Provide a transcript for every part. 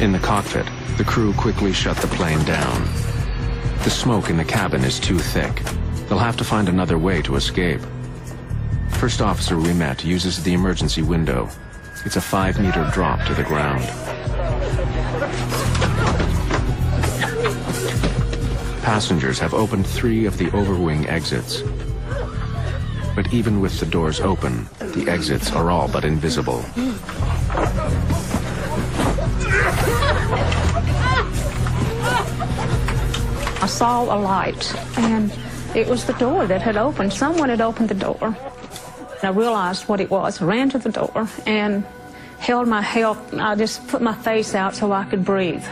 In the cockpit, the crew quickly shut the plane down. The smoke in the cabin is too thick. They'll have to find another way to escape. First officer we met uses the emergency window. It's a 5-meter drop to the ground. Passengers have opened 3 of the overwing exits. But even with the doors open, the exits are all but invisible. I saw a light, and it was the door that had opened. Someone had opened the door. I realized what it was, ran to the door, and held my head. I just put my face out so I could breathe.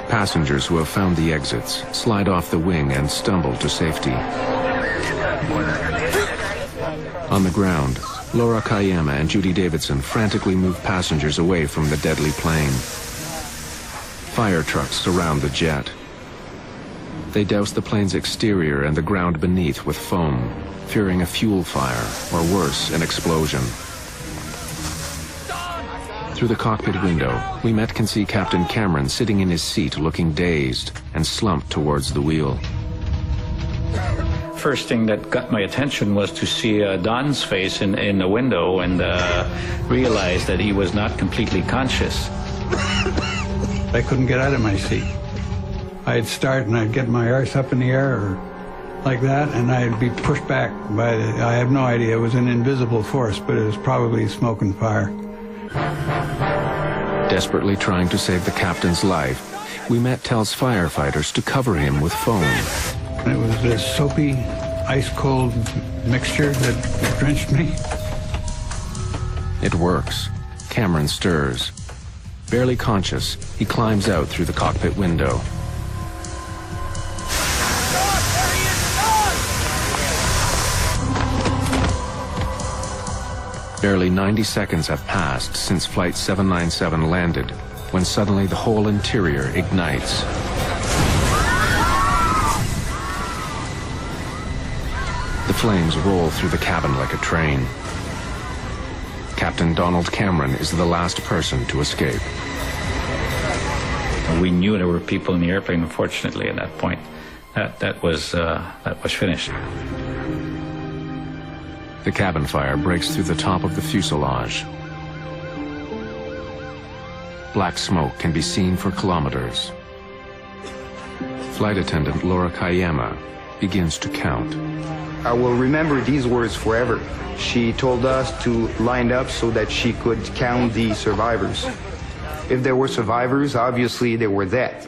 Passengers who have found the exits slide off the wing and stumble to safety. On the ground, Laura Kayama and Judy Davidson frantically move passengers away from the deadly plane. Fire trucks surround the jet. They douse the plane's exterior and the ground beneath with foam, fearing a fuel fire, or worse, an explosion. Through the cockpit window, we can see Captain Cameron sitting in his seat looking dazed and slumped towards the wheel. First thing that got my attention was to see Don's face in the window and realize that he was not completely conscious. I couldn't get out of my seat. I'd start and I'd get my arse up in the air or like that, and I'd be pushed back by I have no idea. It was an invisible force, but it was probably smoke and fire. Desperately trying to save the captain's life, we tells firefighters to cover him with foam. It was this soapy, ice-cold mixture that drenched me. It works. Cameron stirs. Barely conscious, he climbs out through the cockpit window. Barely 90 seconds have passed since Flight 797 landed, when suddenly the whole interior ignites. The flames roll through the cabin like a train. Captain Donald Cameron is the last person to escape. We knew there were people in the airplane, unfortunately, at that point. That was finished. The cabin fire breaks through the top of the fuselage. Black smoke can be seen for kilometers. Flight attendant Laura Kayama begins to count. I will remember these words forever. She told us to line up so that she could count the survivors. If there were survivors, obviously they were dead.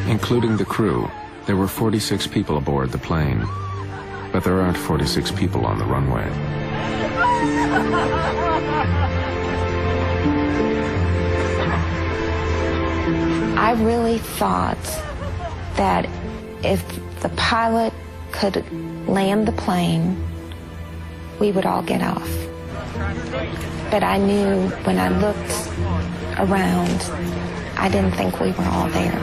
Including the crew, there were 46 people aboard the plane. But there aren't 46 people on the runway. I really thought that if the pilot could land the plane, we would all get off. But I knew when I looked around, I didn't think we were all there.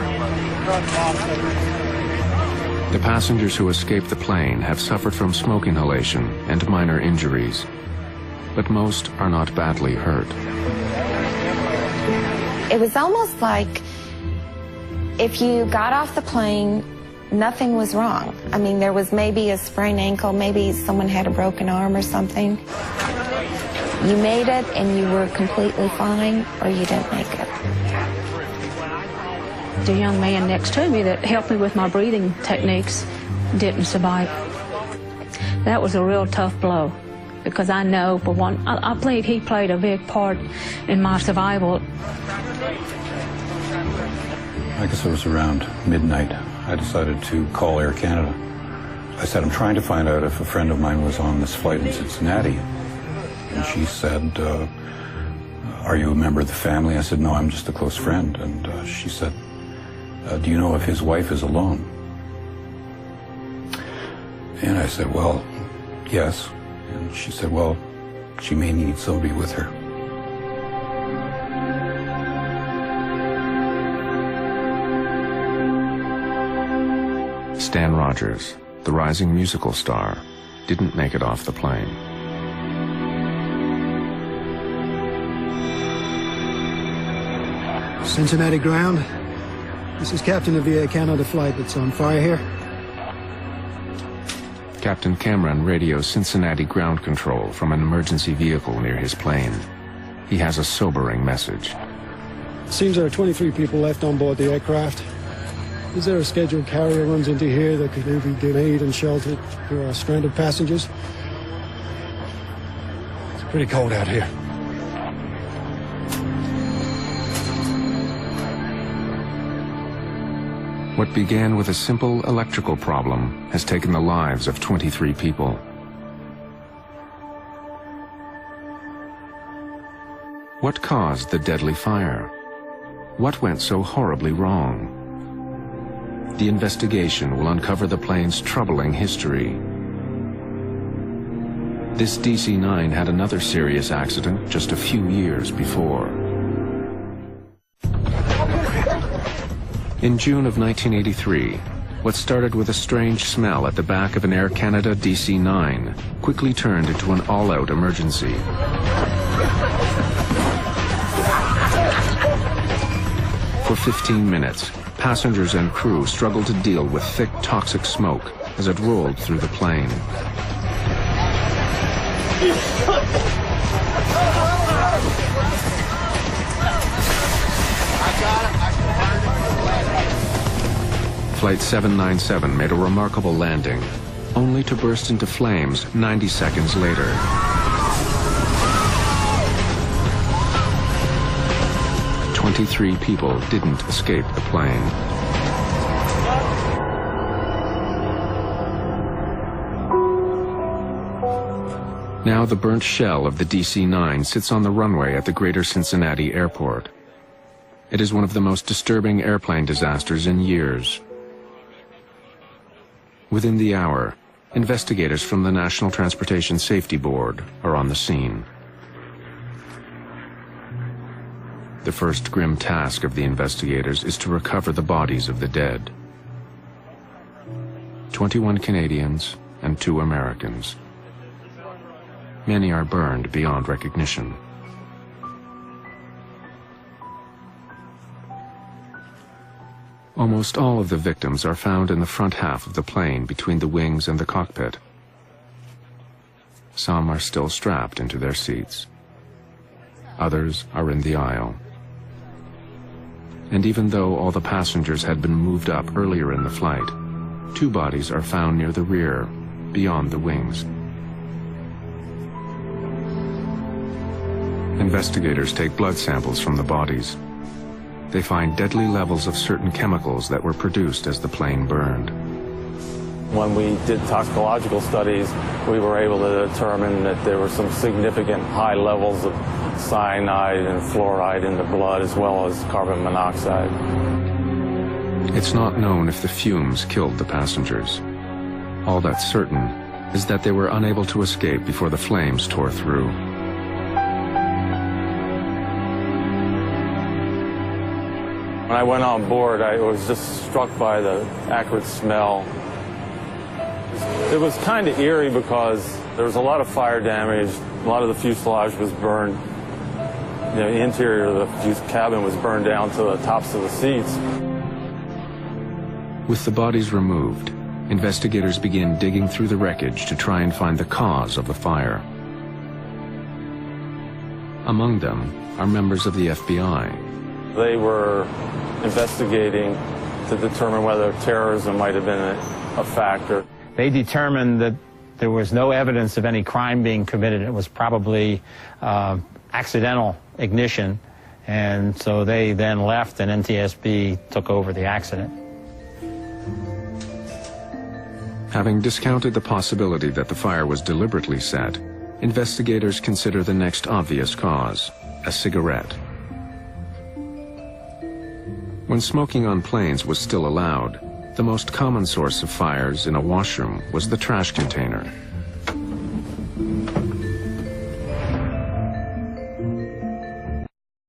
The passengers who escaped the plane have suffered from smoke inhalation and minor injuries, but most are not badly hurt. It was almost like if you got off the plane, nothing was wrong. I mean, there was maybe a sprained ankle, maybe someone had a broken arm or something. You made it and you were completely fine, or you didn't make it. The young man next to me that helped me with my breathing techniques didn't survive. That was a real tough blow, because I know, for one, I believe he played a big part in my survival. I guess it was around midnight. I decided to call Air Canada. I said, I'm trying to find out if a friend of mine was on this flight in Cincinnati. And she said, are you a member of the family? I said, no, I'm just a close friend. And she said, do you know if his wife is alone? And I said, well, yes. And she said, well, she may need somebody with her. Stan Rogers, the rising musical star, didn't make it off the plane. Cincinnati ground. This is captain of the Air Canada flight that's on fire here. Captain Cameron radios Cincinnati ground control from an emergency vehicle near his plane. He has a sobering message. Seems there are 23 people left on board the aircraft. Is there a scheduled carrier runs into here that could maybe give aid and shelter to our stranded passengers? It's pretty cold out here. What began with a simple electrical problem has taken the lives of 23 people. What caused the deadly fire? What went so horribly wrong? The investigation will uncover the plane's troubling history. This DC-9 had another serious accident just a few years before. In June of 1983, what started with a strange smell at the back of an Air Canada DC-9 quickly turned into an all-out emergency. For 15 minutes, passengers and crew struggled to deal with thick, toxic smoke as it rolled through the plane. Flight 797 made a remarkable landing, only to burst into flames 90 seconds later. "23 people didn't escape the plane. Now the burnt shell of the DC-9 sits on the runway at the Greater Cincinnati Airport. It is one of the most disturbing airplane disasters in years. Within the hour, investigators from the National Transportation Safety Board are on the scene. The first grim task of the investigators is to recover the bodies of the dead. 21 Canadians and 2 Americans. Many are burned beyond recognition. Almost all of the victims are found in the front half of the plane between the wings and the cockpit. Some are still strapped into their seats. Others are in the aisle. And even though all the passengers had been moved up earlier in the flight, 2 bodies are found near the rear, beyond the wings. Investigators take blood samples from the bodies. They find deadly levels of certain chemicals that were produced as the plane burned. When we did toxicological studies, we were able to determine that there were some significant high levels of cyanide and fluoride in the blood, as well as carbon monoxide. It's not known if the fumes killed the passengers. All that's certain is that they were unable to escape before the flames tore through. When I went on board, I was just struck by the acrid smell. It was kind of eerie because there was a lot of fire damage. A lot of the fuselage was burned. The interior of the cabin was burned down to the tops of the seats. With the bodies removed, investigators begin digging through the wreckage to try and find the cause of the fire. Among them are members of the FBI. They were investigating to determine whether terrorism might have been a factor. They determined that there was no evidence of any crime being committed. It was probably accidental ignition, and so they then left and NTSB took over the accident. Having discounted the possibility that the fire was deliberately set, investigators consider the next obvious cause, a cigarette. When smoking on planes was still allowed, the most common source of fires in a washroom was the trash container.